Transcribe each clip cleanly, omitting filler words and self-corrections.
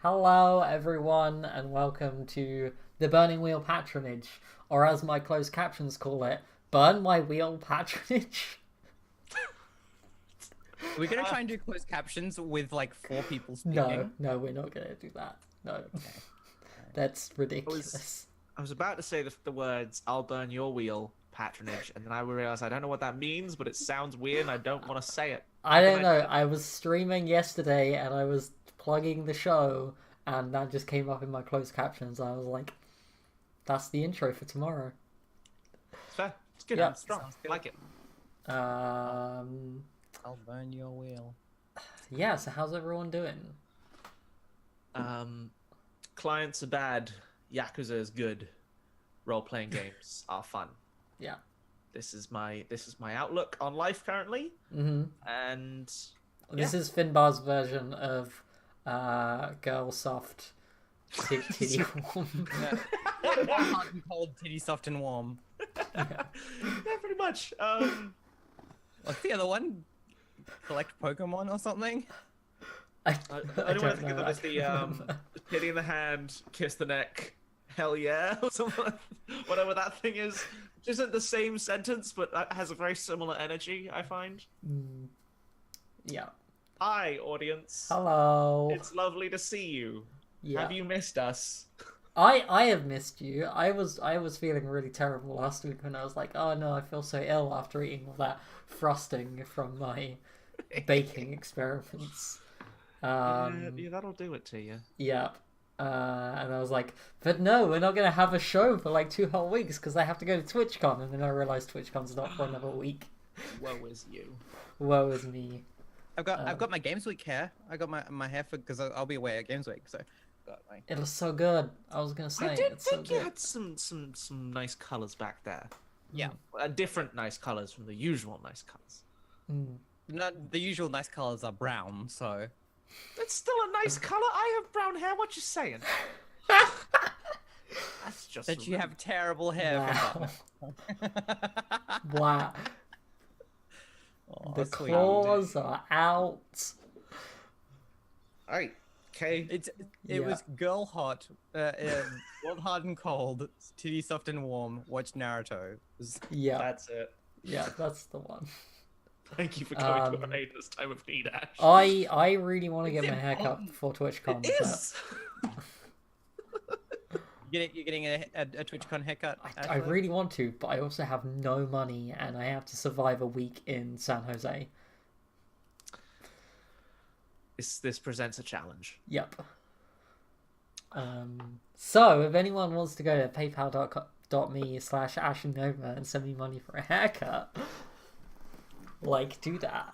Hello, everyone, and welcome to the Burning Wheel Patronage, or as my closed captions call it, Burn My Wheel Patronage. We're gonna try and do closed captions with like 4 people No, speaking. no, we're not going to do that. No, that's ridiculous. I was about to say the words "I'll burn your wheel" patronage, and then I realized I don't know what that means, but it sounds weird, and I don't want to say it. I don't know. I was streaming yesterday, and I was plugging the show, and that just came up in my closed captions. I was like, "That's the intro for tomorrow." It's fair. It's good. Yeah. It's strong. Sounds good. Like it. I'll burn your wheel. Yeah. So how's everyone doing? Clients are bad. Yakuza is good. Role-playing games are fun. Yeah. This is my outlook on life currently, Mm-hmm. and This is Finbar's version of girl soft titty warm. Hot and cold, titty soft and warm. yeah, pretty much. What's the other one? Collect Pokemon or something? I I don't want to think of know, them as I the can't remember. pity in the hand, kiss the neck, hell yeah, or something, whatever that thing is. Which isn't the same sentence, but that has a very similar energy, I find. Yeah. Hi, audience. Hello. It's lovely to see you. Yeah. Have you missed us? I have missed you. I was feeling really terrible last week when I was like, oh no, I feel so ill after eating all that frosting from my baking experiments. Yeah, that'll do it to you. Yeah. And I was like, but no, we're not going to have a show for like 2 whole weeks because I have to go to TwitchCon. And then I realized TwitchCon's not for another week. Woe is you. Woe is me. I've got my Games Week hair. I got my hair for because I'll be away at Games Week. So got my... It was so good. I was going to say, I did it's think so you good. had some nice colours back there. Yeah, Different nice colours from the usual nice colours. not the usual nice colors are brown. So It's still a nice colour. I have brown hair. What you saying? That's just that you have terrible hair. Wow. Finbar. Wow. Oh, The sweet. claws are out. Alright, okay. It Yeah. was girl hot, world hard and cold, titty soft and warm. Watch Naruto. It was- Yeah. That's it. Yeah, that's the one. Thank you for coming to our aid this time of need, Ash. I really want to get It's my hair cut important. before TwitchCon. It is! You're getting a TwitchCon haircut. But I Ashley? really want to, but I also have no money and I have to survive a week in San Jose. This presents a challenge. Yep. So if anyone wants to go to paypal.me/ashnova and send me money for a haircut, like, do that.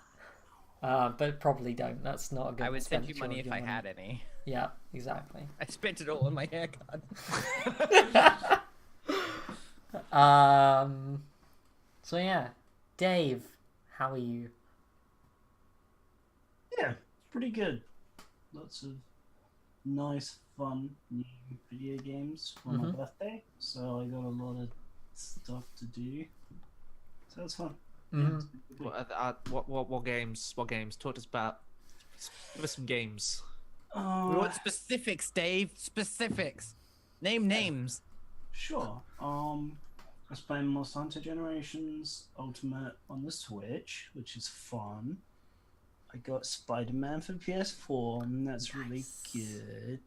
But probably don't. That's not a good I would send you expenditure money of if your I had any. Yeah, exactly. I spent it all on my haircut. So yeah, Dave, how are you? Yeah, pretty good. Lots of nice, fun new video games for my birthday. So I got a lot of stuff to do. So it's fun. Yeah, it's been a good week. What games? What games? Talk to us about. Give us some games. We want specifics, Dave. Specifics. Name names. Sure. I was playing Monster Hunter Generations Ultimate on the Switch, which is fun. I got Spider-Man for PS4, and that's really good.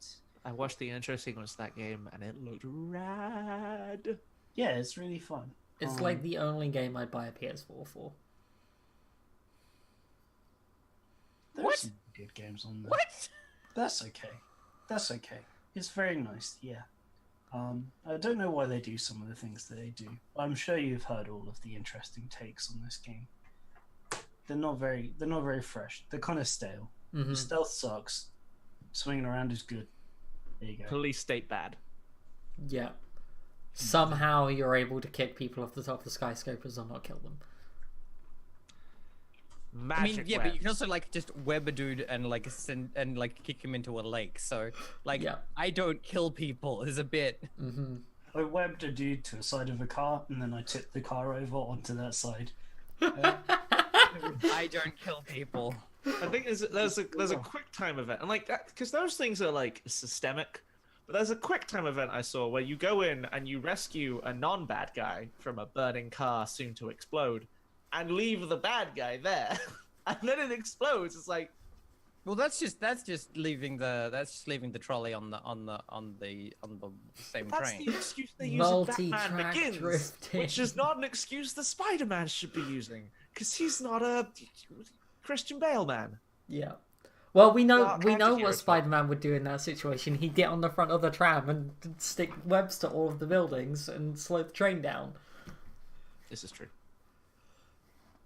I watched the intro sequence of that game, and it looked rad. Yeah, it's really fun. It's like the only game I'd buy a PS4 for. There's What? some good games on there. What? That's okay. That's okay. It's very nice, yeah. I don't know why they do some of the things that they do. I'm sure you've heard all of the interesting takes on this game. They're not very fresh. They're kind of stale. Mhm. Stealth sucks. Swinging around is good. There you go. Police state bad. Yeah. Somehow you're able to kick people off the top of the skyscrapers or not kill them. I mean, Magic yeah, web. but you can also like just web a dude and like send and like kick him into a lake. So like, Yeah. I don't kill people is a bit. Mm-hmm. I webbed a dude to a side of a car, and then I tipped the car over onto that side. I don't kill people. I think there's a quick time event, and like that, because those things are like systemic. But there's a quick time event I saw where you go in and you rescue a non-bad guy from a burning car soon to explode, and leave the bad guy there, and then it explodes. It's like, Well, that's just leaving the trolley on the same that's train. the excuse they use in Batman Multi-track Begins, drifting. which is not an excuse that Spider-Man should be using, because he's not a Christian Bale man. Yeah. Well, we know Dark what anti-hero Spider-Man would do in that situation. He'd get on the front of the tram and stick webs to all of the buildings and slow the train down. This is true.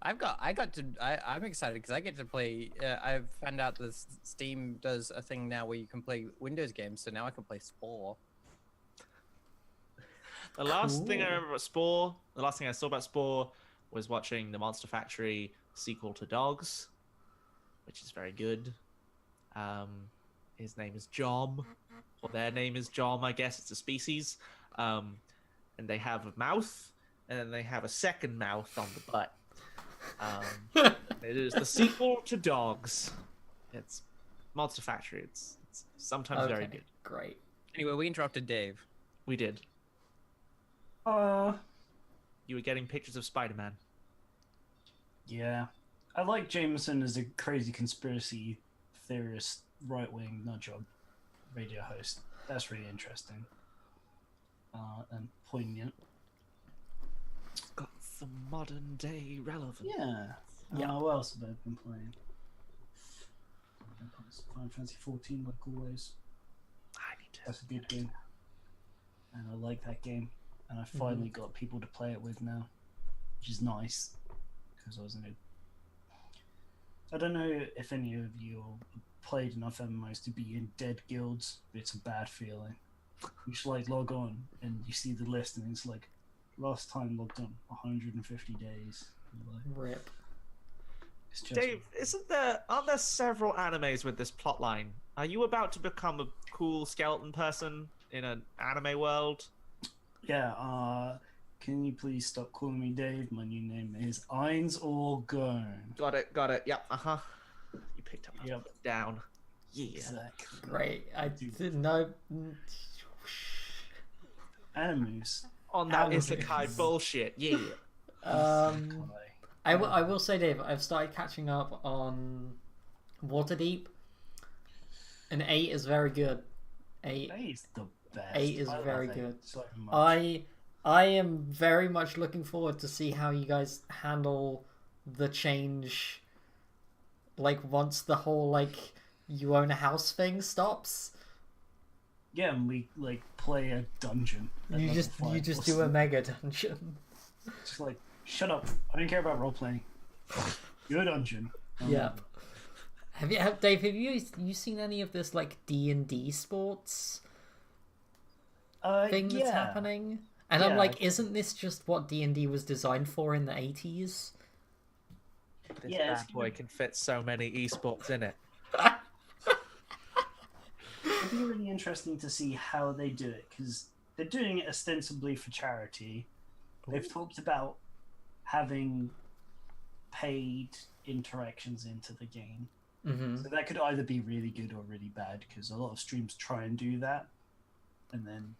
I'm excited because I get to play. I've found out that Steam does a thing now where you can play Windows games, so now I can play Spore. The last thing I Cool. remember about Spore, the last thing I saw about Spore was watching the Monster Factory sequel to Dogs, which is very good. His name is Jom, or their name is Jom, I guess. It's a species. And they have a mouth, and then they have a second mouth on the butt. It is the sequel to Dogs. It's Monster Factory. It's sometimes very good. Great. Anyway, we interrupted Dave. We did. Uh, You were getting pictures of Spider-Man. yeah. I like Jameson as a crazy conspiracy theorist, right-wing nutjob radio host. That's really interesting. And poignant. Got some modern day relevance. Yeah. Yeah. What else have I been playing? Final Fantasy 14, like always. I need to. That's a good game. And I like that game. And I finally got people to play it with now, which is nice. Because I was in a... I don't know if any of you played enough MMOs to be in dead guilds, but it's a bad feeling. You just like log on and you see the list and it's like, last time logged on 150 days. Like, Rip. it's just... Dave, aren't there several animes with this plotline? Are you about to become a cool skeleton person in an anime world? Yeah, can you please stop calling me Dave? My new name is Eins Orgone. Got it. Yep, uh-huh. You picked up Yep. down. Yeah. Exactly. Great. I didn't know. Animus. On that Animes. isekai bullshit, yeah. I will say, Dave, I've started catching up on Waterdeep, and 8 is very good. 8 Eight's the best. 8 is I love very 8 good. so much. I am very much looking forward to see how you guys handle the change, like once the whole like you own a house thing stops. Yeah, and we like play a dungeon. at You level just 5 do or a mega dungeon. Just like, shut up. I don't care about role playing. Your dungeon. Yeah. Dave? Have you seen any of this like D&D sports thing that's happening? And I'm Yeah. like, isn't this just what D&D was designed for in the 80s? This Yeah, bad boy can fit so many esports in it. It'd be really interesting to see how they do it, because they're doing it ostensibly for charity. They've talked about having paid interactions into the game. Mm-hmm. So that could either be really good or really bad, because a lot of streams try and do that. And then,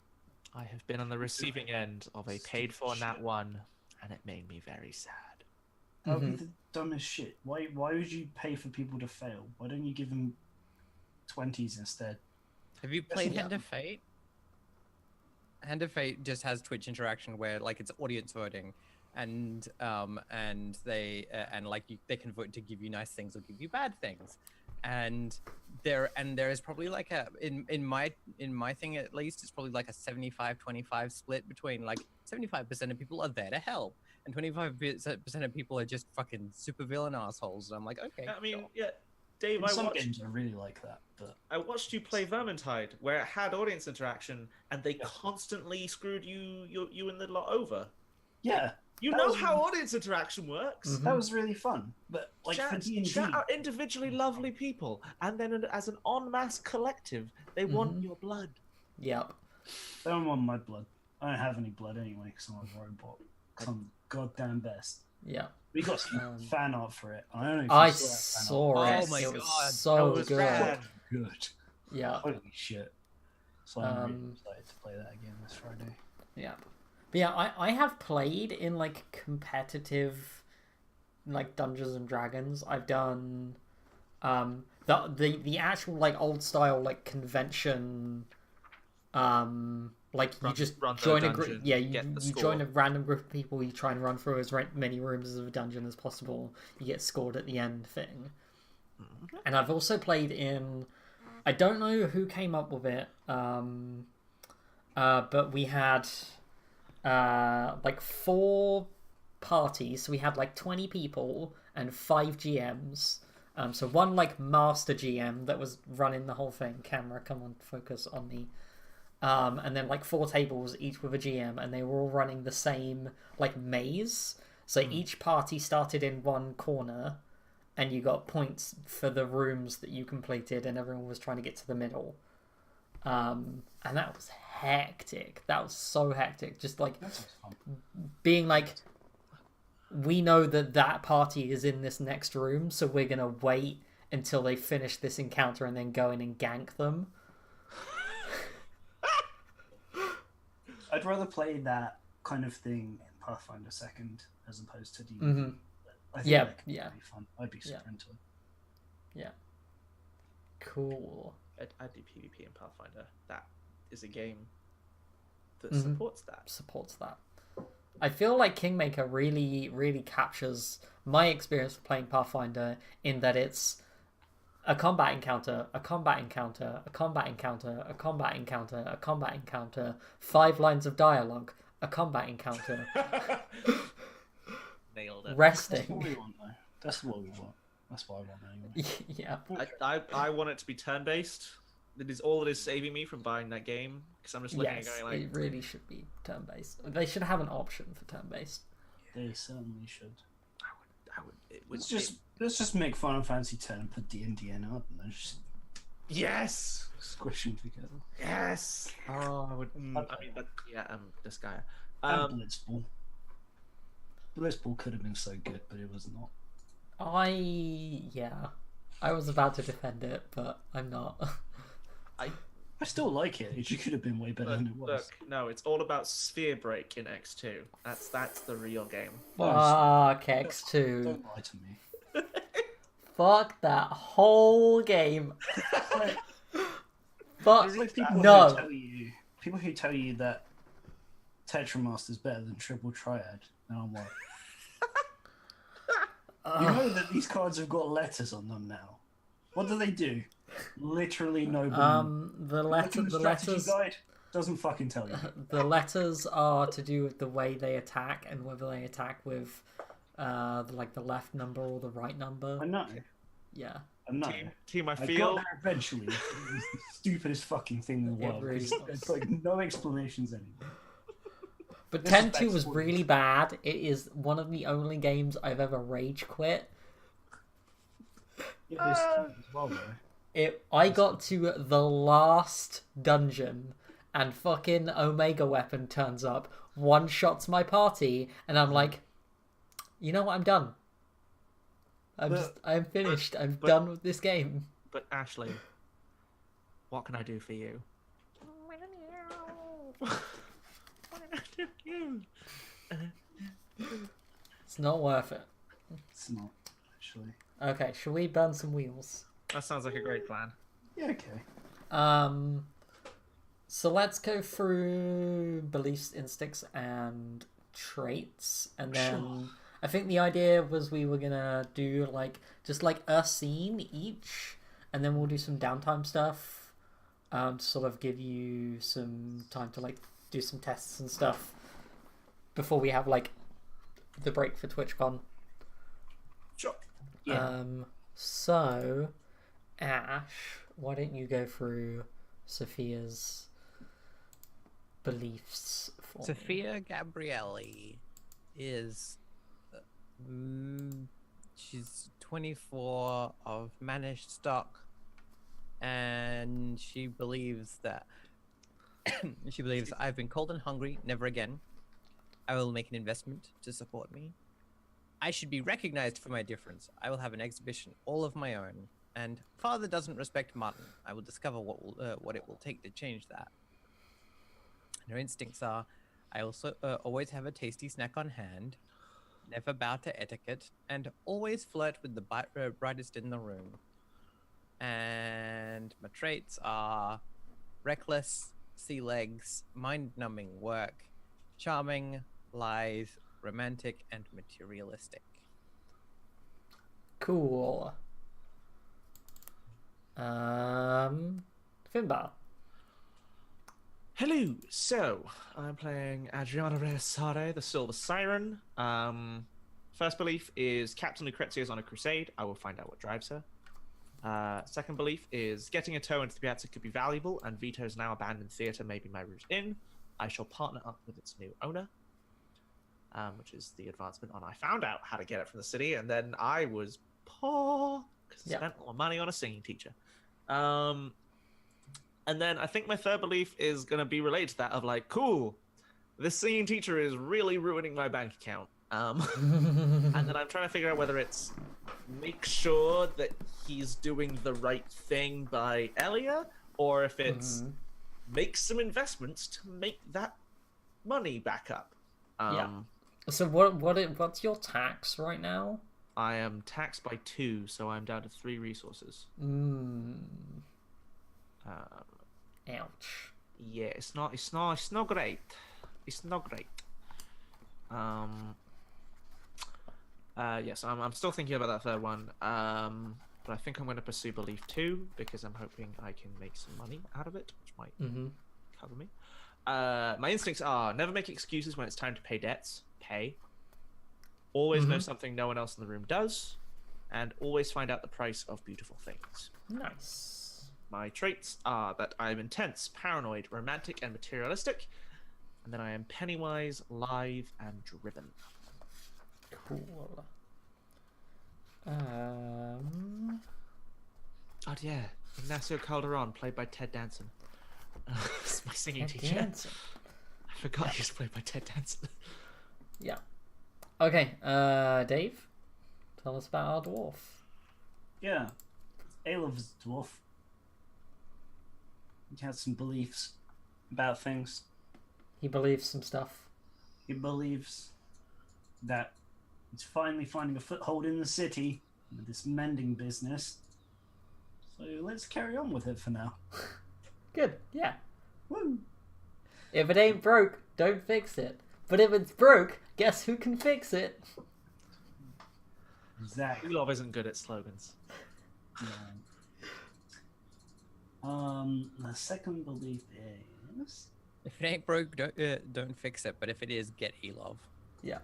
I have been on the receiving end of a paid for Nat 1, and it made me very sad. that would be the dumbest shit. Why would you pay for people to fail? Why don't you give them 20s instead? Have you played Yeah. Hand of Fate? Hand of Fate just has Twitch interaction where like it's audience voting, and they they can vote to give you nice things or give you bad things, and there is probably like a in my thing at least it's probably like a 75-25 split between like 75% of people are there to help and 25% of people are just fucking super villain assholes. And I'm like, okay. I mean, yeah, Dave, In I some watched, games are really like that, but I watched you play Vermintide, where it had audience interaction, and they constantly screwed you and the lot over. yeah, You That know was- how audience interaction works. Mhm. that was really fun. But like for D&D, Chat are individually lovely people, and then as an en masse collective, they want Mhm. your blood. Yep. they don't want my blood. I don't have any blood anyway, because I'm a robot. 'Cause I'm goddamn best. Yeah. We got some fan art for it. I don't know if I you saw that fan saw art. it. Oh my It was God, so that was good. rad. Good. Yeah. Holy shit. So I'm really Um, excited to play that again this Friday. Yeah. But yeah, I have played in like competitive like Dungeons and Dragons. I've done the actual like old style like convention like you just run the join a group. dungeon, Yeah, get the you score. join a random group of people, you try and run through as many rooms of a dungeon as possible, you get scored at the end thing. And I've also played in, I don't know who came up with it, but we had like 4 parties, so we had like 20 people and 5 GMs. So one like master GM that was running the whole thing. Camera, come on, focus on me. And then like 4 tables, each with a GM, and they were all running the same like maze. So each party started in one corner, and you got points for the rooms that you completed, and everyone was trying to get to the middle. And that was hectic. That was so hectic. Just like That sounds fun. being like, we know that party is in this next room, so we're gonna wait until they finish this encounter and then go in and gank them. I'd rather play that kind of thing in Pathfinder 2nd as opposed to D&D. Mm-hmm. I think Yeah, that could yeah. be fun. I'd be super into it. Yeah. Cool. I do PvP in Pathfinder. That is a game that Mhm. supports that. Supports that. I feel like Kingmaker really, really captures my experience of playing Pathfinder in that it's a combat encounter, a combat encounter, a combat encounter, a combat encounter, a combat encounter, 5 lines of dialogue, a combat encounter, Nailed That's it. what resting. we want, though. That's what we want. That's what I want anyway. Yeah. I want it to be turn-based. That is all that is saving me from buying that game, because I'm just looking Yes, at it going like, it really should be turn-based. They should have an option for turn-based. They certainly should. it would Let's just make Final Fantasy X and put D&D in it, and then just yes, squish them together. yes. Oh, I would. I mean, but yeah, this guy. And Blitzball. Blitzball could have been so good, but it was not. I was about to defend it, but I'm not. I still like it. It just could have been way better than it was. Look, no, it's all about Sphere Break in X2. That's the real game. Fuck X2. Don't lie to me. Fuck that whole game. Fuck It's like people no. people who tell you that Tetramaster is better than Triple Triad. And I'm like, you know that these cards have got letters on them now. What do? Literally nobody. The Look in the strategy letters guide doesn't fucking tell you. the letters are to do with the way they attack and whether they attack with like the left number or the right number. I know. Yeah. I know. Team, I I feel. got there eventually. It was the stupidest fucking thing in the It world. really It's was. like no explanations anymore. But This is 10-2 was backstory. really bad. It is one of the only games I've ever rage quit. Yeah, this time as well, though. I got to the last dungeon and fucking Omega Weapon turns up, one-shots my party, and I'm like, you know what, I'm done. I'm finished. I'm done with this game. But Ashley, what can I do for you? It's not worth it. It's not, actually. Okay, shall we burn some wheels? That sounds like a great plan. Yeah, okay. So let's go through beliefs, instincts, and traits, and then Sure. I think the idea was we were gonna do like just like a scene each, and then we'll do some downtime stuff, to sort of give you some time to like do some tests and stuff before we have like the break for TwitchCon. Sure. Yeah. So Ash, why don't you go through Sophia's beliefs for me? Sophia Gabrielli is she's 24 of managed stock, and she believes that I've been cold and hungry, never again. I will make an investment to support me. I should be recognized for my difference. I will have an exhibition all of my own. And father doesn't respect mutton. I will discover what it will take to change that. And her instincts are, I also always have a tasty snack on hand, never bow to etiquette, and always flirt with the brightest in the room. And my traits are reckless, sea legs, mind-numbing work, charming, lithe, romantic, and materialistic. Cool. Finbar. Hello. So I'm playing Adriana Reyesare, the Silver Siren. First belief is Captain Lucrezia is on a crusade. I will find out what drives her. Second belief is getting a toe into the Piazza could be valuable, and Vito's now abandoned theatre may be my route in. I shall partner up with its new owner, which is the advancement on I found out how to get it from the city, and then I was poor because I spent all my money on a singing teacher. And then I think my third belief is going to be related to that of like, cool, this singing teacher is really ruining my bank account. And then I'm trying to figure out whether it's make sure that he's doing the right thing by Elia, or if it's make some investments to make that money back up. So what's your tax right now? I am taxed by 2, so I'm down to 3 resources. Ouch. Yeah, it's not great. It's not great. Yes, I'm still thinking about that third one. But I think I'm going to pursue belief 2 because I'm hoping I can make some money out of it, which might cover me. My instincts are never make excuses when it's time to pay debts. Pay. Always know something no one else in the room does, and always find out the price of beautiful things. Nice. My traits are that I am intense, paranoid, romantic, and materialistic, and then I am pennywise, lithe, and driven. Cool. Oh yeah, Ignacio Calderon, played by Ted Danson. It's my singing teacher. Danson. I forgot he was played by Ted Danson. Yeah. Okay, Dave, tell us about our dwarf. Yeah, Aelov's dwarf. He has some beliefs about things. He believes some stuff. He believes that he's finally finding a foothold in the city with this mending business. So let's carry on with it for now. Good, yeah. Woo! If it ain't broke, don't fix it. But if it's broke, guess who can fix it? Exactly. Love isn't good at slogans. The second belief is... If it ain't broke, don't fix it. But if it is, get Elov. Yeah.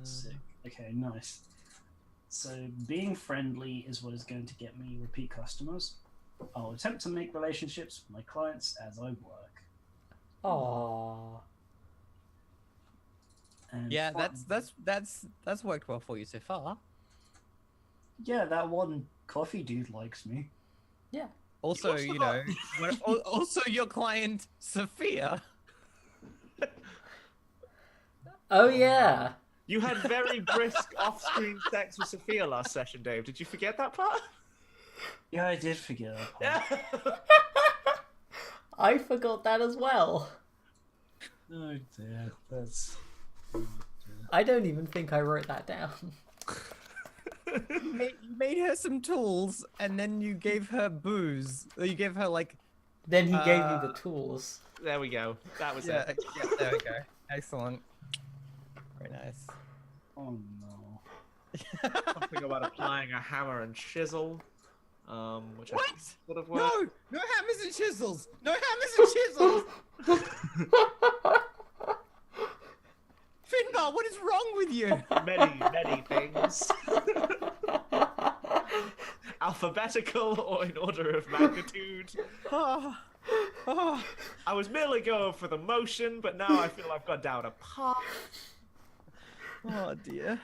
Sick. Okay, nice. So being friendly is what is going to get me repeat customers. I'll attempt to make relationships with my clients as I work. Aww. And Yeah, that's worked well for you so far. yeah, that one coffee dude likes me. Yeah. Also, you know, also your client Sophia. Oh yeah. You had very brisk off-screen sex with Sophia last session, Dave. Did you forget that part? Yeah, I did forget that part. Yeah. I forgot that as well. Oh dear, that's... I don't even think I wrote that down. You made her some tools, and then you gave her booze. You gave her like. Then he gave me the tools. There we go. That was Yeah, it. yeah, there we go. Excellent. Very nice. Oh no. Something about applying a hammer and chisel. Which I What? think would have No! worked. No hammers and chisels! No hammers and chisels! Finbar, what is wrong with you? Many things. Alphabetical or in order of magnitude. Oh, oh. I was merely going for the motion, but now I feel I've gone down a path. Oh dear.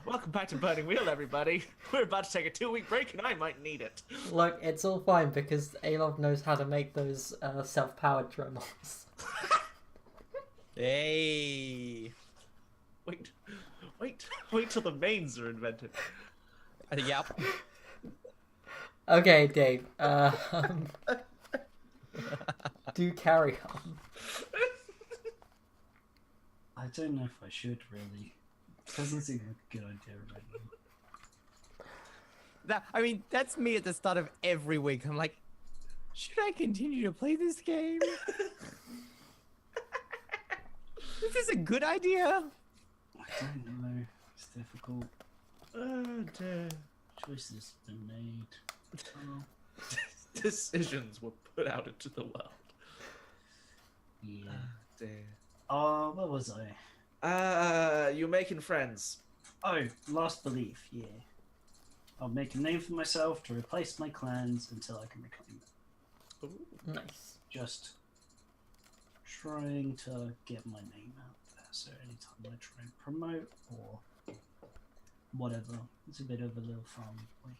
Welcome back to Burning Wheel, everybody. We're about to take a 2-week break, and I might need it. Look, it's all fine because Alov knows how to make those self-powered drones. Hey. Wait till the mains are invented. Yep. Okay, Dave. Do carry on. I don't know if I should really. Doesn't seem like a good idea right now. I mean, that's me at the start of every week. I'm like, should I continue to play this game? Is this a good idea? I don't know. It's difficult. Oh dear. Choices have been made. Oh, Decisions were put out into the world. yeah. Dear. Where was I? You're making friends. Oh, last belief, yeah. I'll make a name for myself to replace my clans until I can reclaim them. Ooh. Nice. Just trying to get my name out there. So anytime I try and promote or whatever, it's a bit of a little farmy boy.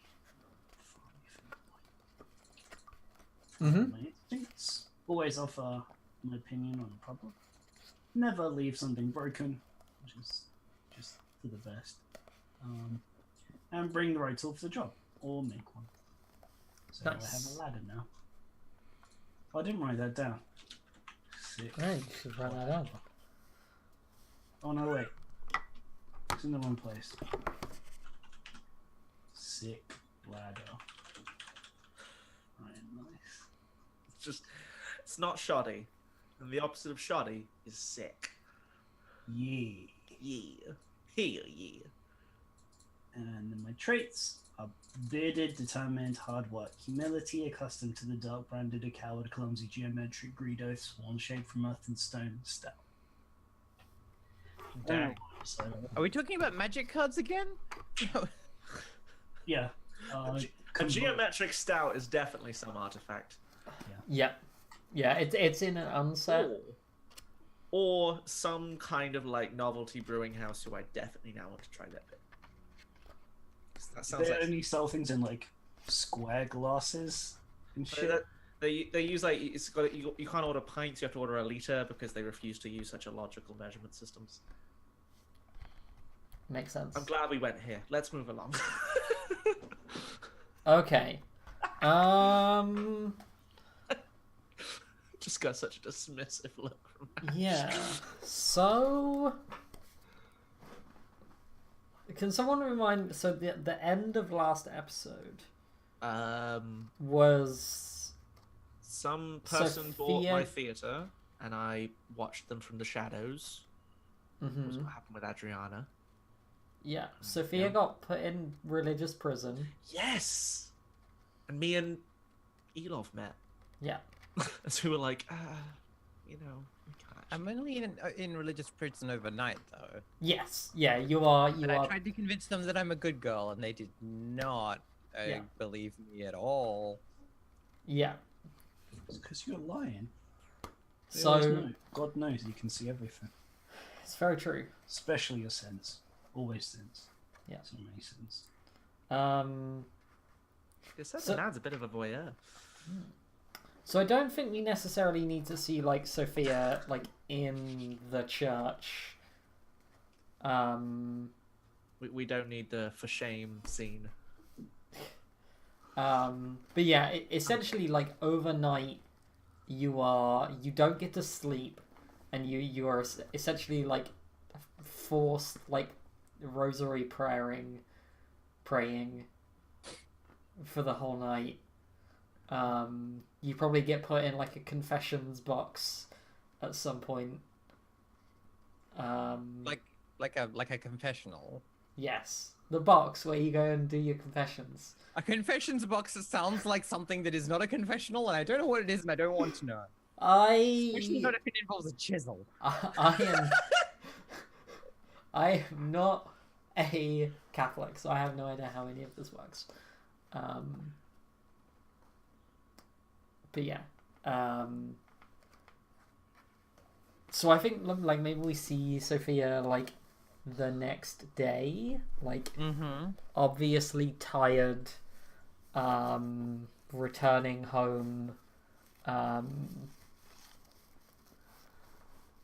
Mm-hmm. My instincts always offer my opinion on a problem. Never leave something broken, which is just for the best. And bring the right tool for the job, or make one. So Nice. I have a ladder now. Oh, I didn't write that down. Sick. Hey, you should write that down. Oh no, wait. It's in the wrong place. Sick ladder. Right, nice. It's not shoddy. And the opposite of shoddy is sick. Yeah. Yeah. Hell yeah. And then my traits are bearded, determined, hard work, humility, accustomed to the dark, branded, a coward, clumsy, geometric, greed, oath, sworn, shaped from earth and stone, stout. Dang. So, Are we talking about magic cards again? yeah. A geometric stout is definitely some artifact. Yeah. Yeah, it's in an unset. Or some kind of like novelty brewing house who I definitely now want to try their bit. That sounds They like only sell things in like square glasses and so shit. they use like it's got you can't order pints, you have to order a liter because they refuse to use such illogical measurement systems. Makes sense. I'm glad we went here. Let's move along. Okay. Just got such a dismissive look from Ash. Yeah. So, can someone remind? So the end of last episode was Some person bought Sophia- my theater, and I watched them from the shadows. Was Mhm. what happened with Adriana. Yeah. Sophia Yeah. got put in religious prison. Yes, and me and Elov met. Yeah. So we were like, we can't. I'm only in religious prison overnight, though. Yes. Yeah. You are. You And I are. tried to convince them that I'm a good girl, and they did not Yeah. believe me at all. Yeah. It's because you're lying. They always So know. God knows you can see everything, it's very true. especially your sins. Always sins. Yeah. So many sins. It says So- Nan's a bit of a voyeur. So I don't think we necessarily need to see like Sophia like in the church. We don't need the for shame scene. But yeah, essentially like overnight, you don't get to sleep, and you are essentially like forced like rosary praying for the whole night. You probably get put in like a confessions box at some point. Like a confessional. Yes, the box where you go and do your confessions. A confessions box that sounds like something that is not a confessional, and I don't know what it is, and I don't want to know. Especially not if it involves a chisel. I am not a Catholic, so I have no idea how any of this works. But yeah. So I think like maybe we see Sophia like the next day, like Mm-hmm. obviously tired, returning home,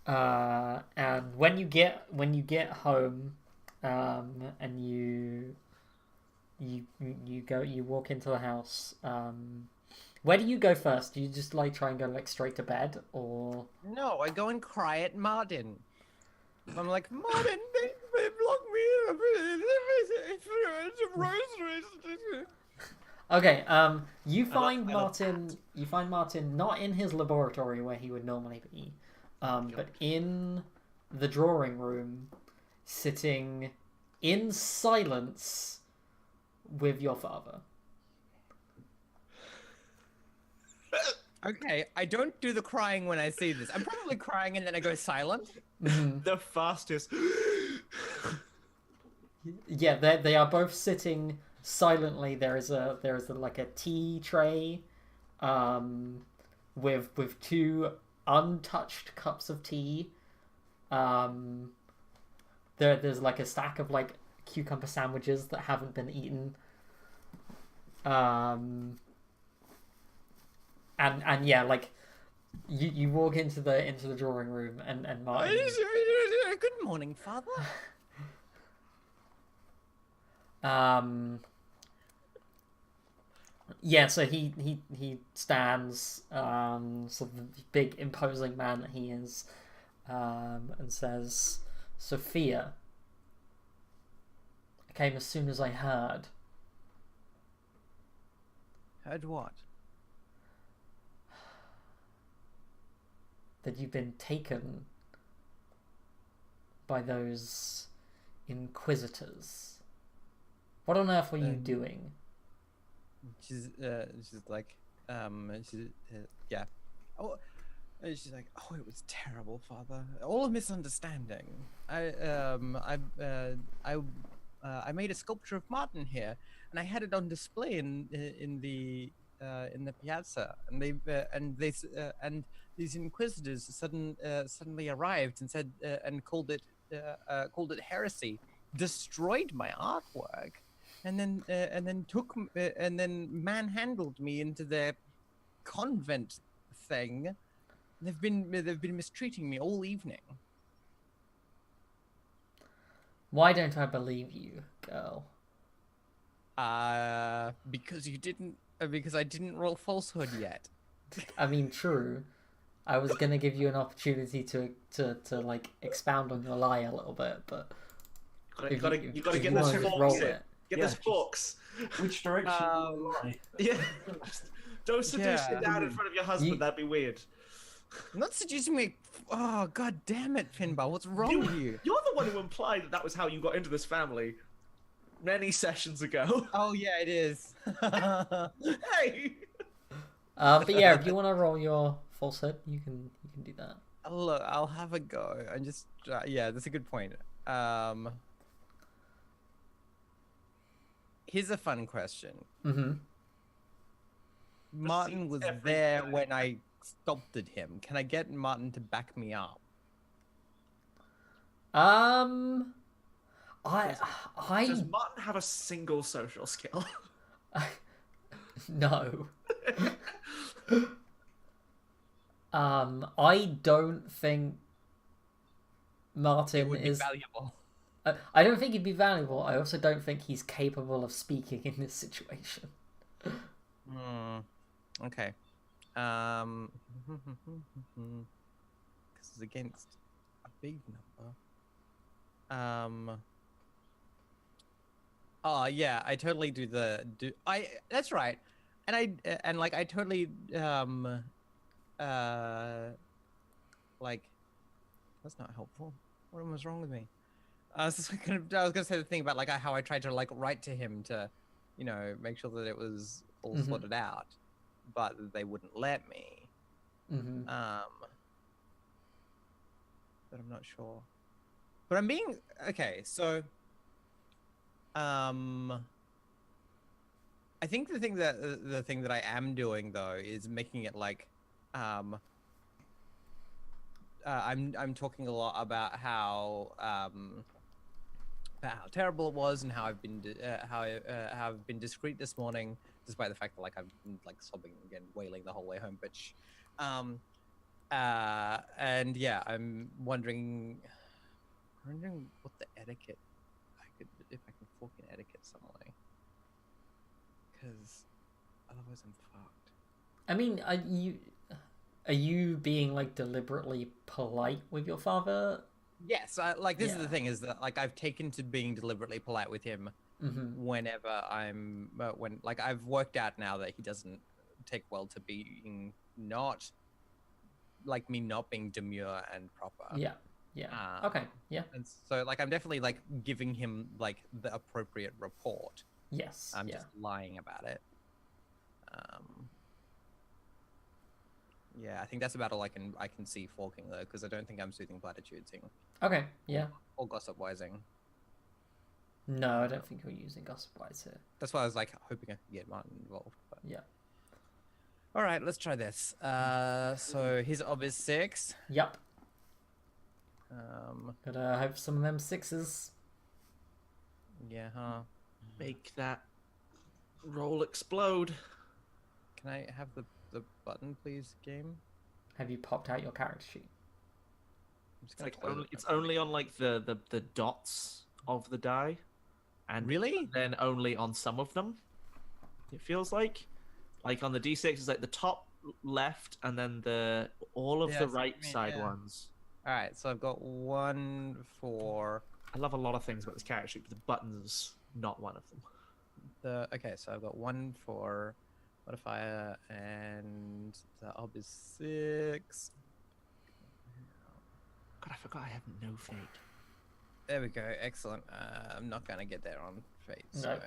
and when you get home, and you walk into the house. Where do you go first? Do you just like try and go like straight to bed, or No, I go and cry at Martin. I'm like, Martin, they blocked me. okay? You don't- find I don't Martin. You find Martin not in his laboratory where he would normally be, but in the drawing room, sitting in silence with your father. Okay, I don't do the crying when I see this. I'm probably crying and then I go silent. The fastest. Yeah, they are both sitting silently. There is like a tea tray, with two untouched cups of tea. There's like a stack of like cucumber sandwiches that haven't been eaten. And yeah, like you walk into the drawing room and Martin. Good morning, Father. Yeah, so he stands, sort of the big imposing man that he is, and says, "Sophia, I came as soon as I heard." Heard what? That you've been taken by those inquisitors. What on earth were you doing? She's like, yeah. Oh, and she's like, oh, it was terrible, Father. All a misunderstanding. I made a sculpture of Martin here, and I had it on display in the Piazza, and and these inquisitors suddenly arrived and said and called it heresy, destroyed my artwork, and then manhandled me into their convent thing. They've been mistreating me all evening. Why don't I believe you, girl? Because you didn't. Because I didn't roll falsehood yet. I mean, true. I was gonna give you an opportunity to like expound on your lie a little bit, but You gotta if get you this wanna just forks roll in. it. Get Yeah, this forks. Which direction do you lie? Yeah. Don't seduce Yeah. your dad in front of your husband. You- That'd be weird. I'm not seducing me. Oh, god damn it, Finbar. What's wrong with you? You're the one who implied that was how you got into this family many sessions ago. Oh yeah, it is. Hey. But yeah, if you want to roll your falsehood, you can do that. Look, I'll have a go. And just yeah, that's a good point. Here's a fun question. Mm-hmm. Martin was there when I sculpted him. Can I get Martin to back me up? I Does Martin have a single social skill? no. I don't think Martin It would be is. valuable. I don't think he'd be valuable. I also don't think he's capable of speaking in this situation. Okay. Because it's against a big number. Oh yeah, I totally do that's right. And I totally like that's not helpful. What was wrong with me? I was gonna say the thing about like how I tried to like write to him to, make sure that it was all sorted out, but they wouldn't let me. Mm-hmm. But I'm not sure. But I'm being okay. So, I think the thing that I am doing though is making it like, I'm talking a lot about how about how terrible it was and how I've been how I've been discreet this morning, despite the fact that like I've been like sobbing and wailing the whole way home. And yeah, I'm wondering what the etiquette if I can fork in etiquette some way, because otherwise I'm fucked. I mean, are you being like deliberately polite with your father? Yes, this is Yeah. the thing, is that like I've taken to being deliberately polite with him whenever I'm when like I've worked out now that he doesn't take well to being not like me not being demure and proper. Yeah. Okay. Yeah. And so like I'm definitely like giving him like the appropriate report. Yes. I'm yeah. just lying about it. Yeah, I think that's about all I can see forking though, because I don't think I'm soothing platitudesing Okay. Yeah. or gossip wising. No, I don't think we're using gossip wise here. That's why I was like hoping I could get Martin involved. But... Yeah. All right, let's try this. So his ob is 6. Yep. Um, Gotta hope some of them 6s. yeah, huh? Make that roll explode. Can I have the button, please, game? Have you popped out your character sheet? I'm just It's gonna like close only, it. it's only on like the dots of the die, and Really? then only on some of them. It feels like on the D6 it's like the top left, and then all of Yeah, the I see what right you mean, side yeah. ones. All right, so I've got 1 for I love a lot of things about this character sheet, but the button's not one of them. okay, so I've got 1 for modifier, and the ob is 6. God, I forgot I have no fate. There we go. Excellent. I'm not gonna get there on fate, so Nope.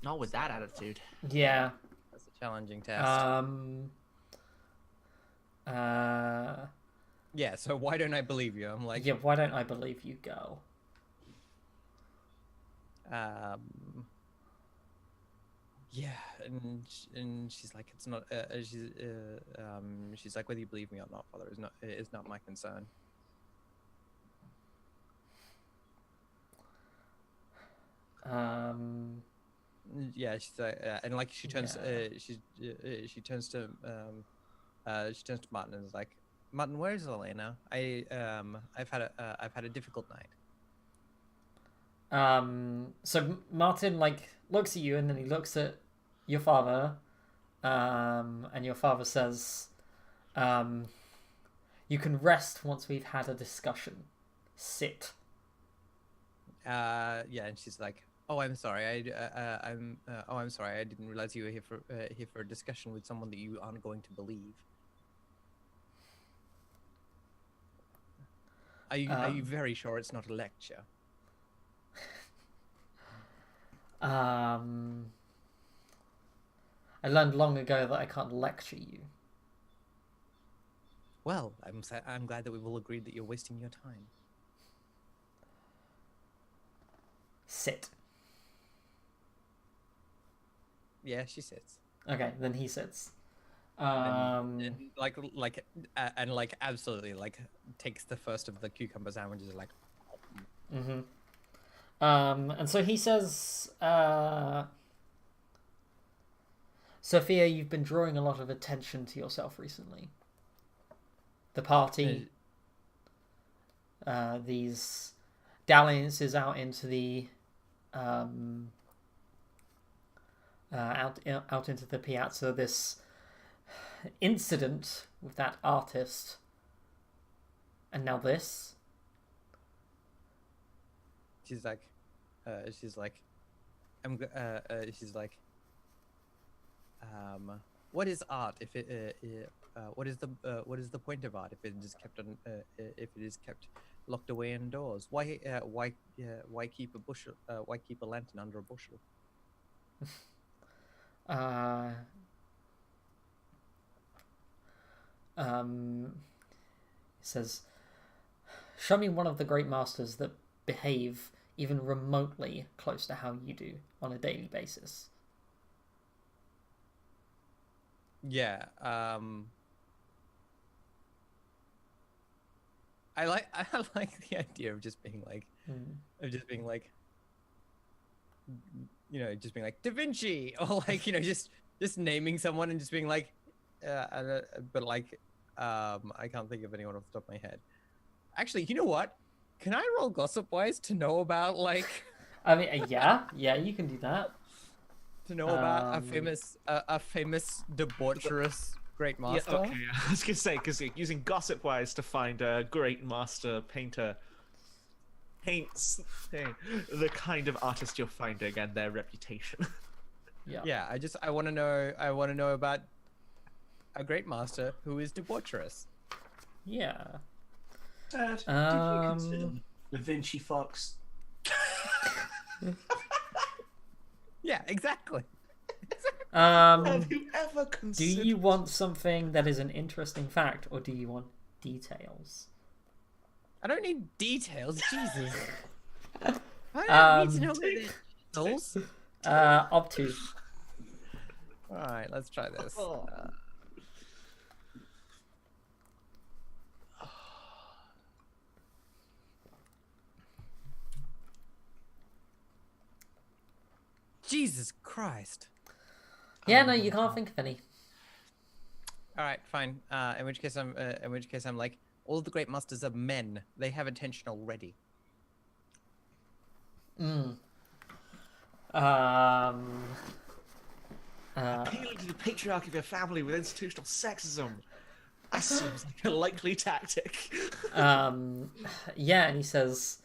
Not with that attitude. Yeah. that's a challenging test. Yeah. So why don't I believe you? I'm like, Yeah, why don't I believe you, girl? Yeah, and she's like, it's not. She's like, whether you believe me or not, father, is not my concern. Yeah, she's like, and like she turns, she turns to Martin and is like, Martin, where's Elena? I've had a difficult night. So Martin like looks at you and then he looks at your father, and your father says, "You can rest once we've had a discussion. Sit." Yeah, and she's like, "Oh, I'm sorry. I'm sorry. I didn't realize you were here for a discussion with someone that you aren't going to believe." Are you very sure it's not a lecture? I learned long ago that I can't lecture you. Well, I'm glad that we've all agreed that you're wasting your time. Sit. Yeah, she sits. Okay, then he sits. And absolutely like takes the first of the cucumber sandwiches like. Mm-hmm. And so he says, Sophia, you've been drawing a lot of attention to yourself recently. The party, these dalliances out into the, out into the piazza, this incident with that artist, and now this. She's like, what is art if what is the point of art if it is kept on if it is kept locked away indoors? Why keep a bushel? Why keep a lantern under a bushel? It says, show me one of the great masters that behave even remotely close to how you do on a daily basis. Yeah. I like the idea of just being like, just being like Da Vinci, or like just naming someone and just being like, but like I can't think of anyone off the top of my head. Actually, you know what? Can I roll gossip wise to know about like? I mean, yeah, you can do that. To know about a famous debaucherous great Yeah, master. okay. I was gonna say, because using gossip wise to find a great master painter paints the kind of artist you're finding and their reputation. Yeah. I want to know about a great master who is debaucherous. Yeah. Dad, did you consider Da Vinci Fox? Yeah, exactly. Have you ever Do considered? you want something that is an interesting fact, or do you want details? I don't need details. Jesus. I don't need to know details. Up to. All right, let's try this. Jesus Christ. Yeah, no, you can't think of any. All right, fine. In which case I'm like, all the great masters are men. They have attention already. Appealing to the patriarchy of your family with institutional sexism. That seems like a likely tactic. Yeah, and he says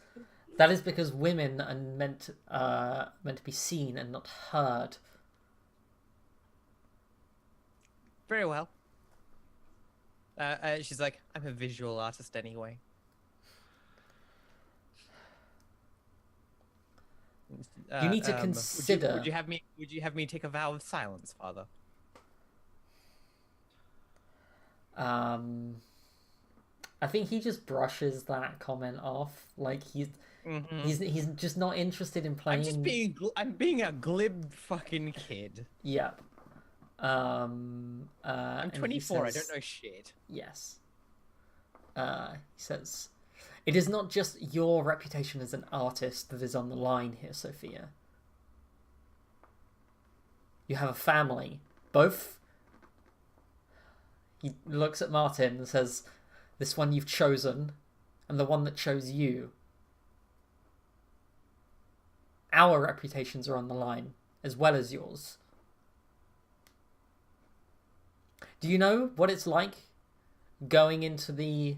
that is because women are meant to be seen and not heard. Very well. She's like, I'm a visual artist anyway. You need to consider. Would you have me take a vow of silence, Father? I think he just brushes that comment off. Like he's just not interested in playing. I'm being a glib fucking kid. Yep. I'm 24. Says, I don't know shit. Yes. He says, "It is not just your reputation as an artist that is on the line here, Sophia. You have a family. Both." He looks at Martin and says, "This one you've chosen, and the one that chose you. Our reputations are on the line, as well as yours. Do you know what it's like going into the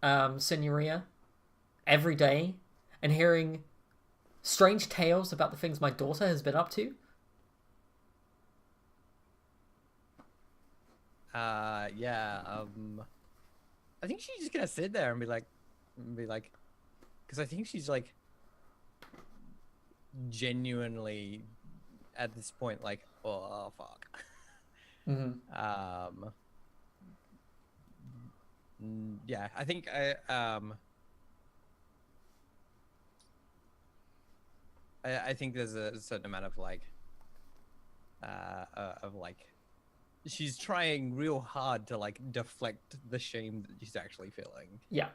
Signoria every day and hearing strange tales about the things my daughter has been up to?" Yeah. I think she's just gonna sit there and be like, because I think she's like genuinely at this point like, oh fuck. Yeah, I think I think there's a certain amount of like she's trying real hard to like deflect the shame that she's actually feeling. Yeah.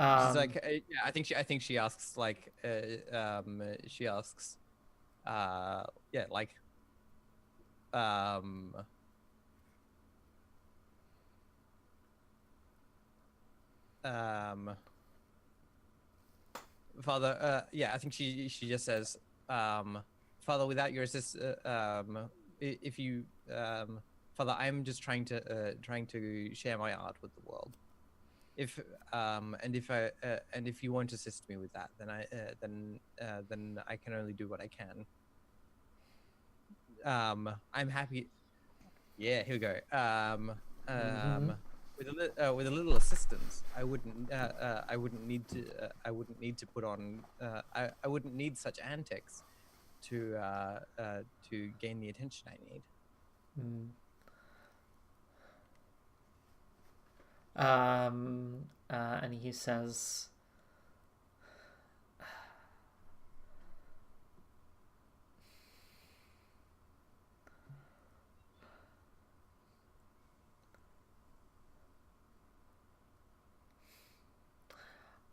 She's like, yeah, I think she asks like, she asks, yeah, like, Father, yeah, I think she just says, Father, without your if you, Father, I'm just trying to share my art with the world. If you won't assist me with that, then I can only do what I can. I'm happy. Yeah, here we go. With a little assistance, I wouldn't need to put on. I wouldn't need such antics to gain the attention I need. And he says,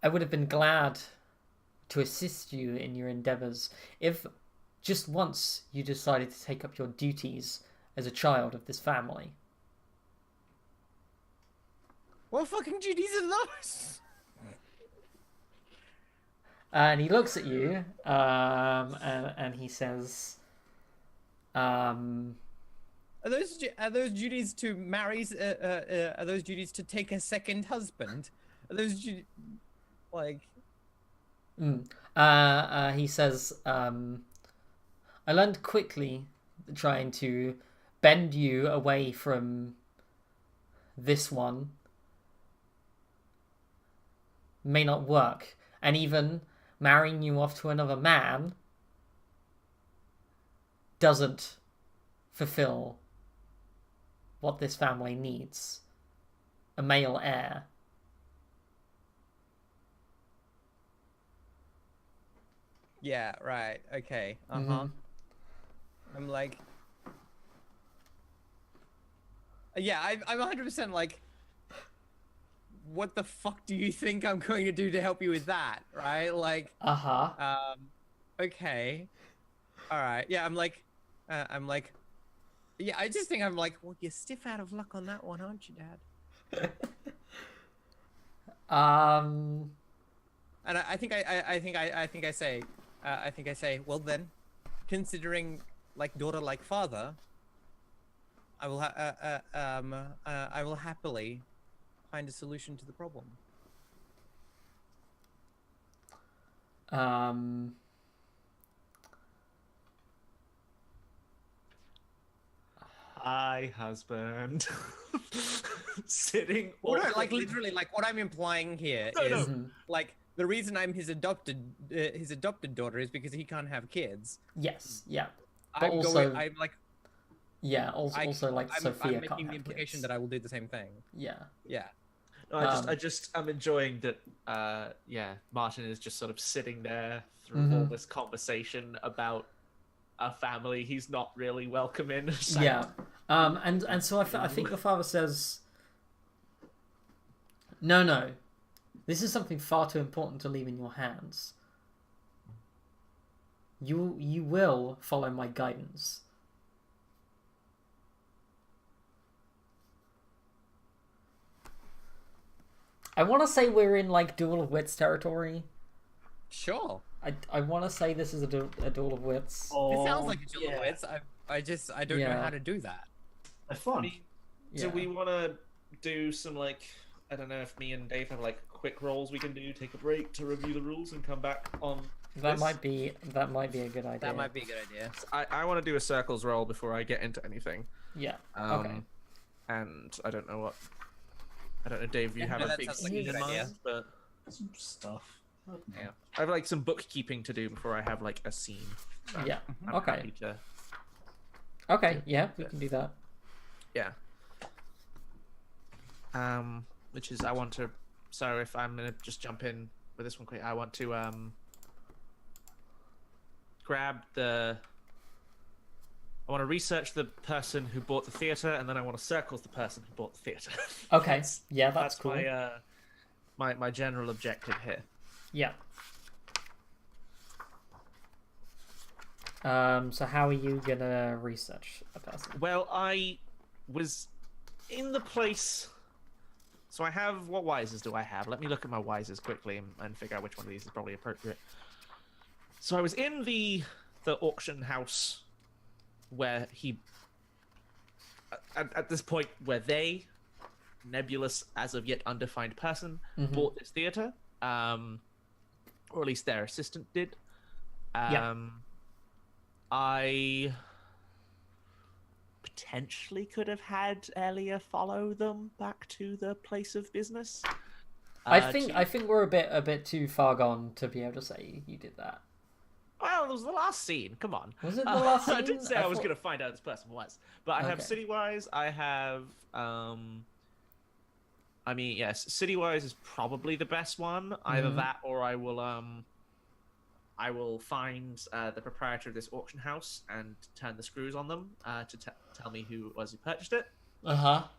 I would have been glad to assist you in your endeavors if just once you decided to take up your duties as a child of this family. What fucking duties are those? And he looks at you, and he says, Are those duties to marry? Are those duties to take a second husband? Are those like? He says, I learned quickly trying to bend you away from this one may not work, and even marrying you off to another man doesn't fulfill what this family needs. A male heir. Yeah. Right. Okay. Mhm. I'm like. Yeah. I'm 100% like. What the fuck do you think I'm going to do to help you with that? Right? Like. Okay. All right. Yeah. I'm like. Yeah. I just think I'm like. Well, you're stiff out of luck on that one, aren't you, Dad? And I think I say, well then, considering like daughter like father, I will happily find a solution to the problem. Hi, husband. Sitting. Well, no, like literally, like what I'm implying here is like the reason I'm his adopted daughter is because he can't have kids. Yes, yeah. I'm like Sophia I'm can't making the have implication kids. that I will do the same thing. Yeah. Yeah. No, I'm enjoying that. Martin is just sort of sitting there through all this conversation about a family he's not really welcome in. So. Yeah. And so I think the father says, no, this is something far too important to leave in your hands. You will follow my guidance. I want to say we're in like Duel of Wits territory. Sure. I want to say this is a Duel of Wits. It sounds like a Duel of Wits. I don't know how to do that. They're fun. Do we want to do some like, I don't know if me and Dave have like quick rolls we can do, take a break to review the rules and come back on That might be a good idea. That might be a good idea. I want to do a circles roll before I get into anything. Yeah. Okay. And I don't know, Dave, you have a big scene in mind, but Some stuff. yeah, I have like some bookkeeping to do before I have like a scene. So Yeah. I'm Okay. happy to... Okay. Yeah, we can do that. Yeah. Which is I want to. So if I'm gonna just jump in with this one quick, I want to grab the. I want to research the person who bought the theater, and then I want to circle the person who bought the theater. Okay. Yeah, that's cool. My general objective here. Yeah. So how are you gonna research a person? Well, I was in the place. So I have, what wises do I have? Let me look at my wises quickly and figure out which one of these is probably appropriate. So I was in the auction house where he, at this point, where they, nebulous as of yet undefined person, bought this theater, or at least their assistant did. I potentially could have had Elia follow them back to the place of business. I think we're a bit too far gone to be able to say you did that. Well, it was the last scene. Come on. Was it the last scene? I didn't say I was going to find out this person was, but I have Citywise. I have. I mean, yes, Citywise is probably the best one. Either that, or I will find the proprietor of this auction house and turn the screws on them to tell me who it was who purchased it. But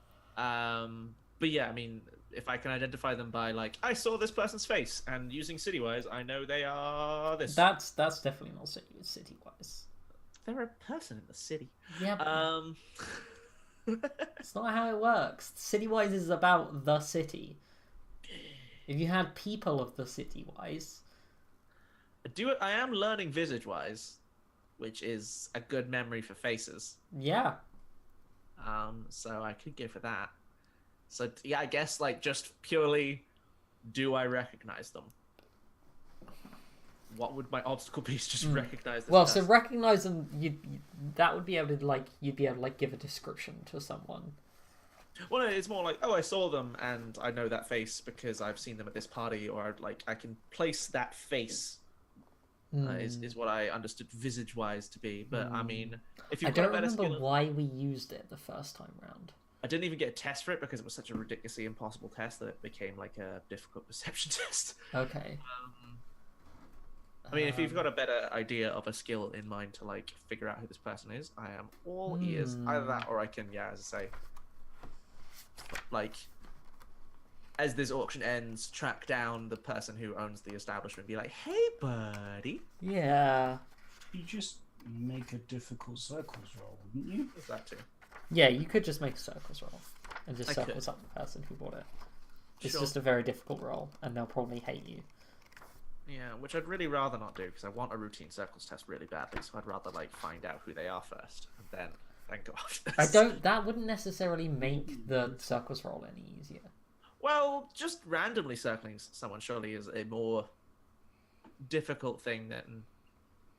yeah, I mean, if I can identify them by like, I saw this person's face, and using Citywise, I know they are this. That's definitely not city-wise. They're a person in the city. Yeah, it's not how it works. City-wise is about the city. If you had people of the city-wise... I am learning Visage-wise, which is a good memory for faces. Yeah. So I could go for that. So yeah, I guess like just purely, do I recognize them? What would my obstacle be to just recognize this person? So recognize them, that would be able to like, you'd be able to like give a description to someone. Well, no, it's more like, oh, I saw them and I know that face because I've seen them at this party, or like I can place that face. Is what I understood Visage-wise to be. But I mean, if you've got a better skill... I don't remember why we used it the first time round. I didn't even get a test for it because it was such a ridiculously impossible test that it became like a difficult perception test. Okay. I mean, if you've got a better idea of a skill in mind to like figure out who this person is, I am all ears. Either that, or I can, as I say, like, as this auction ends, track down the person who owns the establishment, be like, "Hey, buddy." Yeah. You just make a difficult circles roll, wouldn't you? Is that too? Yeah, you could just make a circles roll and just I circles could. up the person who bought it. It's Sure. just a very difficult roll, and they'll probably hate you. Yeah, which I'd really rather not do because I want a routine circles test really badly. So I'd rather like find out who they are first and then go after this. That wouldn't necessarily make the circles roll any easier. Well, just randomly circling someone surely is a more difficult thing than...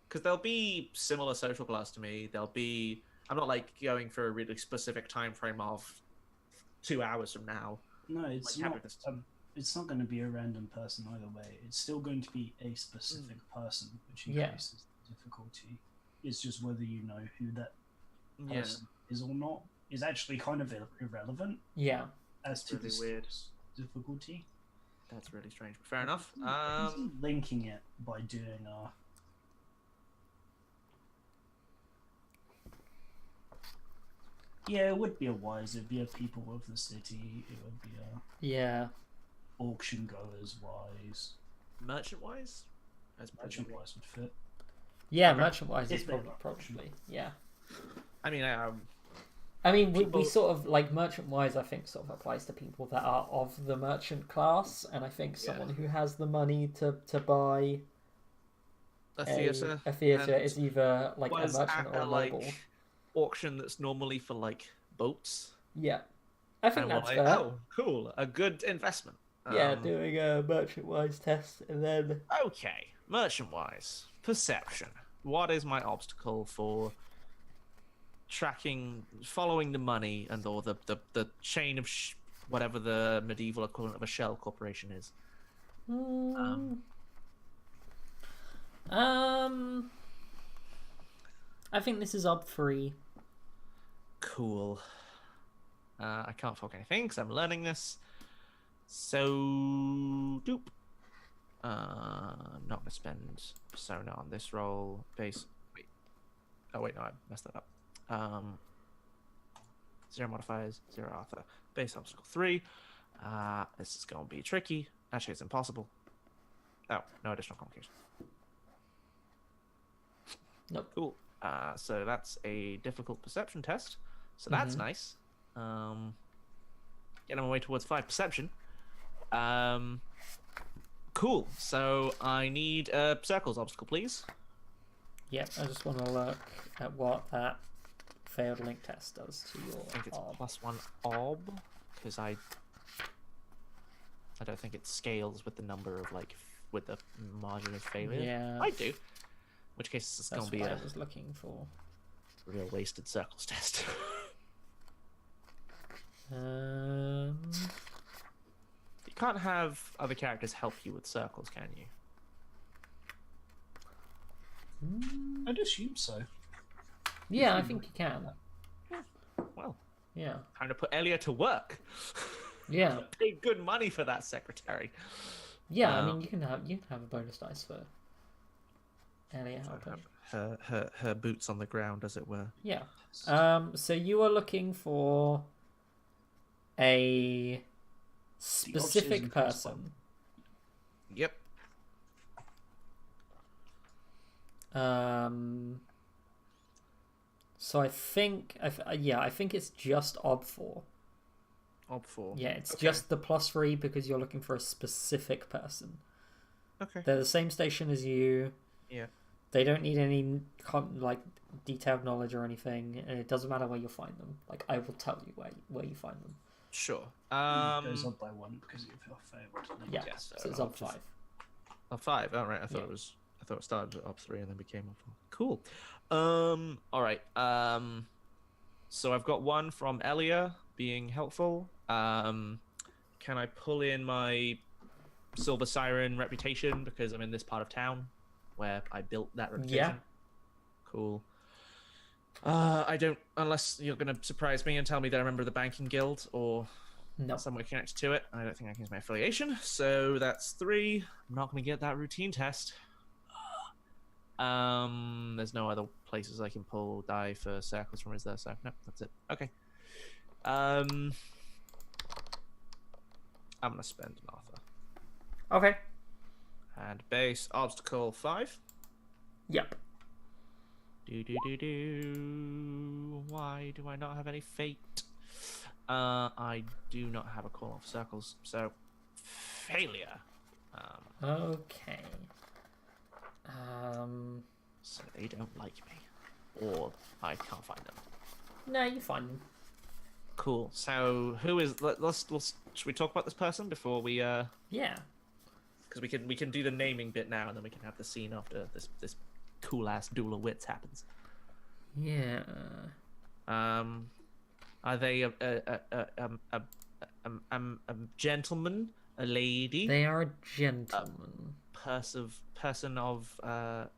Because they'll be similar social class to me. They'll be... I'm not, like, going for a really specific time frame of 2 hours from now. No, it's like, not. It's not going to be a random person either way. It's still going to be a specific person, which increases the difficulty. It's just whether you know who that person is or not is actually kind of irrelevant. Yeah. As to really the weird difficulty. That's really strange. But fair enough. Linking it by doing a... Yeah, it would be a wise. It'd be a people of the city. It would be a auction goers wise. Merchant wise? Merchant wise would fit. Yeah, Okay. merchant wise is If they probably yeah. I mean, We sort of like merchant wise. I think sort of applies to people that are of the merchant class, and I think someone who has the money to buy a theatre. A theatre and is either like a was merchant at or a like noble. auction that's normally for like boats. Yeah, I think And that's we're fair. like, oh, cool, a good investment. Yeah, doing a merchant wise test and then Okay, merchant wise, perception. What is my obstacle for following the money and or the chain of whatever the medieval equivalent of a shell corporation is? I think this is up 3. Cool. I can't fork anything because I'm learning this. So, doop. I'm not gonna spend persona on this roll. Base. Wait. Oh wait, no, I messed that up. 0 modifiers, 0 Arthur. Base obstacle 3. This is gonna be tricky. Actually, it's impossible. Oh, no additional complications. Nope. Cool. So that's a difficult perception test. So that's nice. Getting my way towards 5 perception. Cool. So I need a circles obstacle, please. Yep, I just want to look at what that failed link test does to your I think it's orb. +1 ob, because I don't think it scales with the number of with the margin of failure. Yeah. I do. In which case it's That's gonna be what a I was looking for. real wasted circles test. Um, You can't have other characters help you with circles, can you? I'd assume so. yeah, I think you can. Well, Yeah. time to put Elia to work. Yeah. Pay good money for that secretary. Yeah, I mean you can have a bonus dice for Elliot helping. Her boots on the ground, as it were. Yeah. So you are looking for a specific person. Yep. So I think it's just Ob 4. Ob 4. Yeah, it's Okay. just the +3 because you're looking for a specific person. Okay. They're the same station as you. Yeah. They don't need any like detailed knowledge or anything, and it doesn't matter where you find them. Like I will tell you where you find them. Sure. It goes up by 1 because of your favorite. Yeah, Yes, so it's Ob Ob 5. Ob 5. Oh right, I thought it started at Ob 3 and then became Ob 4. Cool. All right. So I've got one from Elia being helpful. Can I pull in my Silver Siren reputation because I'm in this part of town where I built that reputation? Yeah. Cool. I don't, unless you're gonna surprise me and tell me that I remember the banking guild or No. somewhere connected to it. I don't think I can use my affiliation. So that's 3. I'm not gonna get that routine test. There's no other places I can pull die for circles from, is there? So no, that's it. Okay. I'm gonna spend an Arthur. Okay. And base obstacle 5. Yep. Why do I not have any fate? I do not have a call off circles, so failure. Okay. So they don't like me, or I can't find them. No, you find them. Cool. So who is? Let's should we talk about this person before we Yeah. Because we can do the naming bit now, and then we can have the scene after this cool ass duel of wits happens. Yeah. Are they a gentleman, a lady, They are a gentleman. person of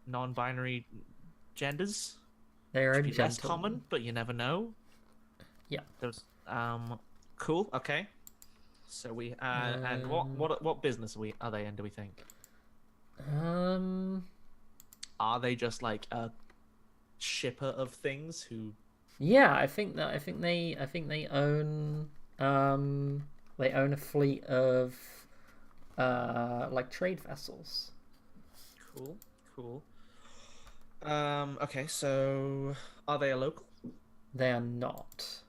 non-binary genders? They are a Should be gentleman. less common, but you never know. Yeah. There's cool. Okay. So we and what business are they in? Do we think? Are they just like a shipper of things who? Yeah, I think they own a fleet of like trade vessels. Cool. Okay, so are they a local? They are not.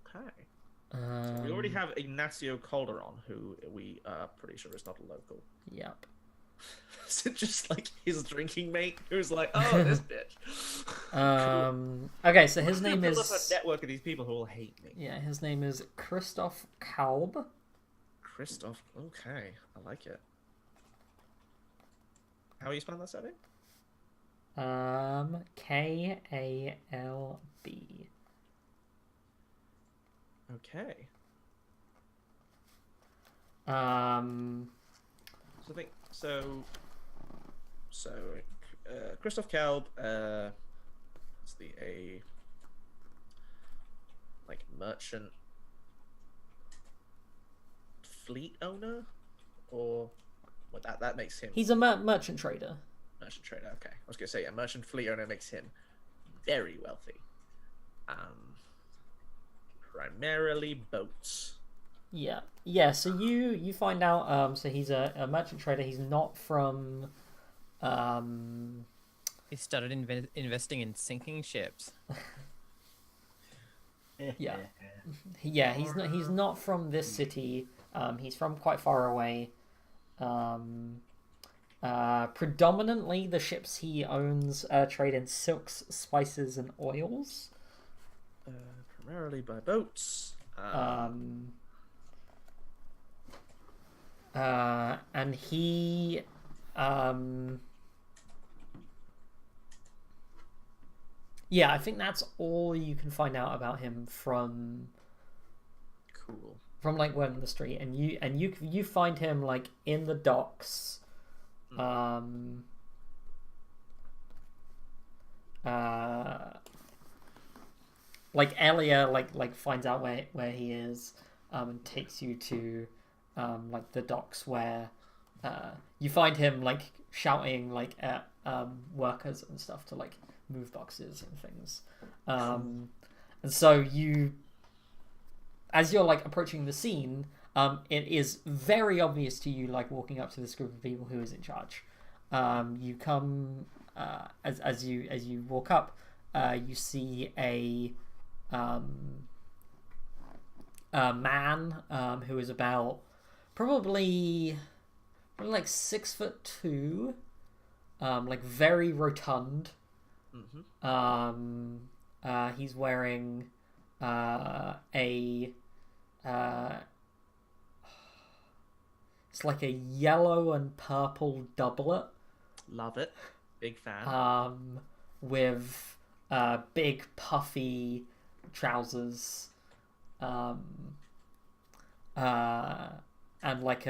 Okay. So we already have Ignacio Calderon, who we are pretty sure is not a local. Yep. Is it just like his drinking mate who's like, oh, this bitch? Okay, so his name Build up is a network of these people who will hate me. yeah, his name is Christoph Kalb. Christoph. Okay, I like it. How are you spelling that surname? Kalb. Okay. Um, So I think Christoph Kalb, it's the like merchant fleet owner, or what that makes him he's a merchant trader. merchant trader. Okay, I was gonna say merchant fleet owner makes him very wealthy. Primarily boats. Yeah. So you find out. So he's a merchant trader. He's not from. He started investing in sinking ships. Yeah. Yeah, he's not from this city. He's from quite far away. Predominantly, the ships he owns trade in silks, spices, and oils. Primarily by boats. And he yeah, I think that's all you can find out about him from Cool. like word on the street, and you find him like in the docks. Like Elia like finds out where he is, and takes you to like the docks where you find him like shouting like at workers and stuff to like move boxes and things. And so you, as you're like approaching the scene, It is very obvious to you, like walking up to this group of people, who is in charge. You come as you walk up, you see a man who is about probably like 6'2", like very rotund. He's wearing it's like a yellow and purple doublet. Love it. Big fan. With big puffy trousers, and like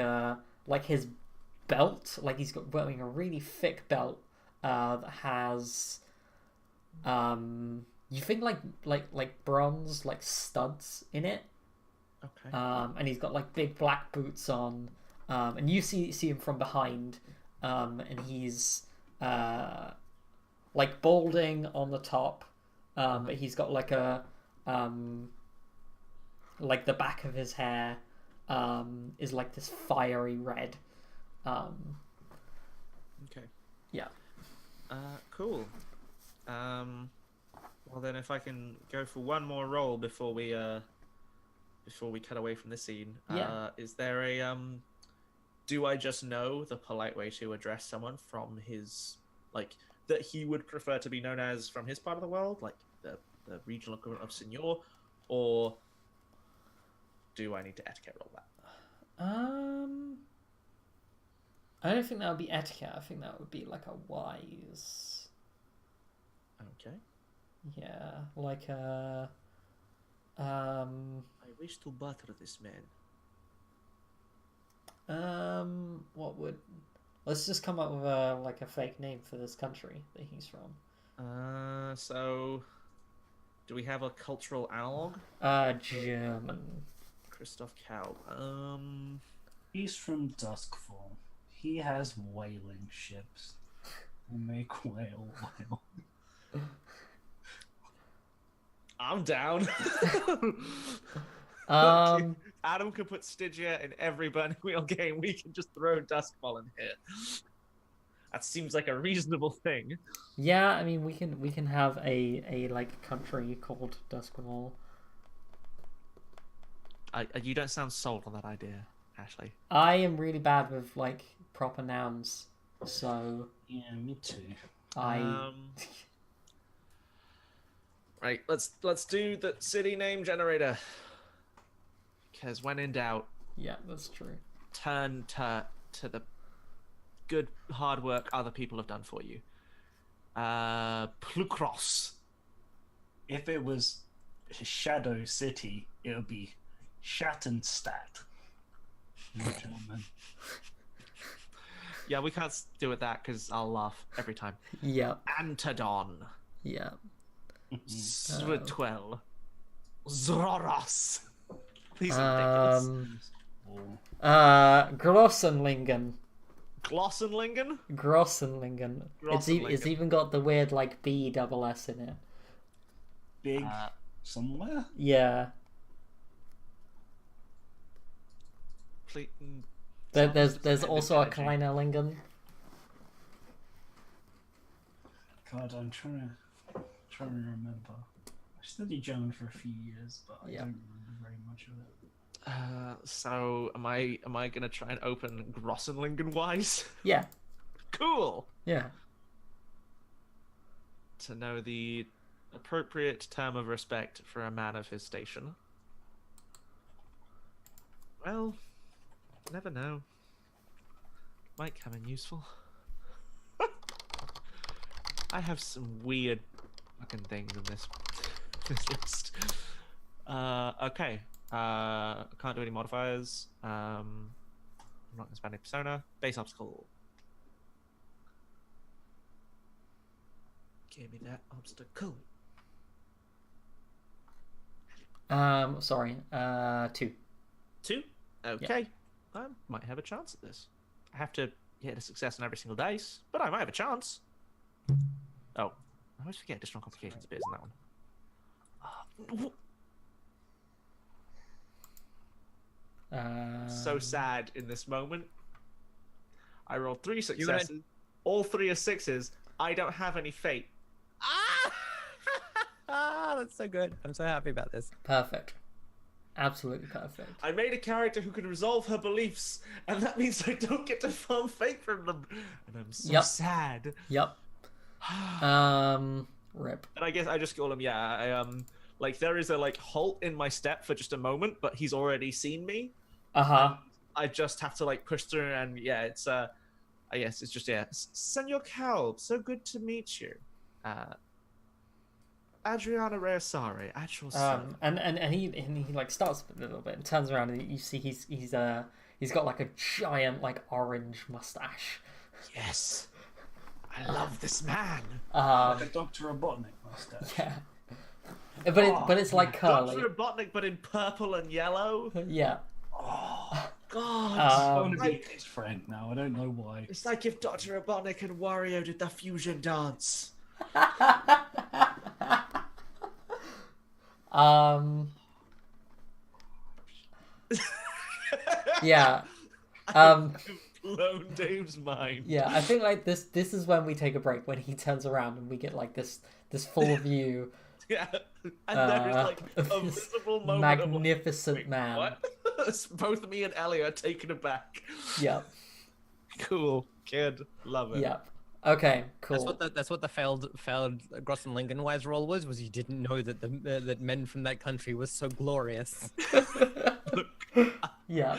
his belt, like he's wearing a really thick belt that has you think like bronze like studs in it. Okay. And he's got like big black boots on, and you see him from behind, and he's like balding on the top, but he's got like a like the back of his hair is like this fiery red. Okay. Yeah. Cool. Well then, if I can go for one more roll before we cut away from this scene, is there a do I just know the polite way to address someone from his, like, that he would prefer to be known as from his part of the world, like the regional equivalent of Senor, or do I need to etiquette roll that? I don't think that would be etiquette. I think that would be like a wise. Okay. Yeah, like a. I wish to butter this man. What would? Let's just come up with a fake name for this country that he's from. So, do we have a cultural analog? German. Christoph Kaub. He's from Duskfall. He has whaling ships. They make whale oil. I'm down. Um, Adam can put Stygia in every Burning Wheel game. We can just throw Duskfall in here. That seems like a reasonable thing. yeah, I mean we can have a like country called Duskwall. You don't sound sold on that idea, Ashley. I am really bad with like proper nouns, so Yeah, me too. Right, let's do the city name generator. Because when in doubt, yeah, that's true. turn to the good hard work other people have done for you. Plucros. If it was Shadow City, it would be Schattenstadt. In German. Yeah, we can't do it that because I'll laugh every time. Yep. Antodon. Yeah. Svitwell. Zororos. These are ridiculous. Grossenlingen. Glossenlingen? Grossenlingen. It's even got the weird like B double S in it. Big somewhere? Yeah. Ple- There's also a Kleinerlingen. God, I'm trying to remember. I studied German for a few years, but I don't remember very much of it. So am I gonna try and open Grossenlingen wise? Yeah. Cool. Yeah. To know the appropriate term of respect for a man of his station. Well, never know. Might come in useful. I have some weird fucking things in this list. Okay. Can't do any modifiers. I'm not gonna spend a persona. Base obstacle. Give me that obstacle. Sorry. 2. 2? Okay. I might have a chance at this. I have to hit a success on every single dice, but I might have a chance. Oh, I always forget additional complications appears in that one. So sad in this moment. I rolled 3 wanna- successes. All 3 are 6s. I don't have any fate. Ah, that's so good. I'm so happy about this. Perfect. Absolutely perfect. I made a character who can resolve her beliefs, and that means I don't get to farm fate from them. And I'm so Yep. sad. Yep. Rip. And I guess I just call him, like there is a like halt in my step for just a moment, but he's already seen me. Uh-huh. I just have to like push through, and yeah, it's I guess it's just Senor Calb, so good to meet you. Adriana Reasare, actual son. And he like starts a little bit and turns around and you see he's got like a giant like orange mustache. Yes, I love this man. Like a Dr. Robotnik mustache. Yeah. But it's like curly. Dr. Robotnik, but in purple and yellow. Yeah. Oh, God, I want to be like, his friend now. I don't know why. it's like if Dr. Robotnik and Wario did the fusion dance. Yeah. Blown Dave's mind. Yeah, I think like this is when we take a break, when he turns around and we get like this full view. Yeah, and there is like a this visible moment of magnificent like, man. what? Both me and Ellie are taken aback. Yep. Cool, kid, love it. Yep. Okay, cool. That's what the failed Gross and Lincoln wise roll was you didn't know that that men from that country was so glorious. Yeah.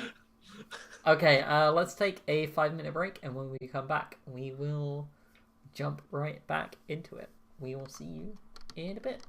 Okay, let's take a 5-minute break, and when we come back, we will jump right back into it. We will see you in a bit.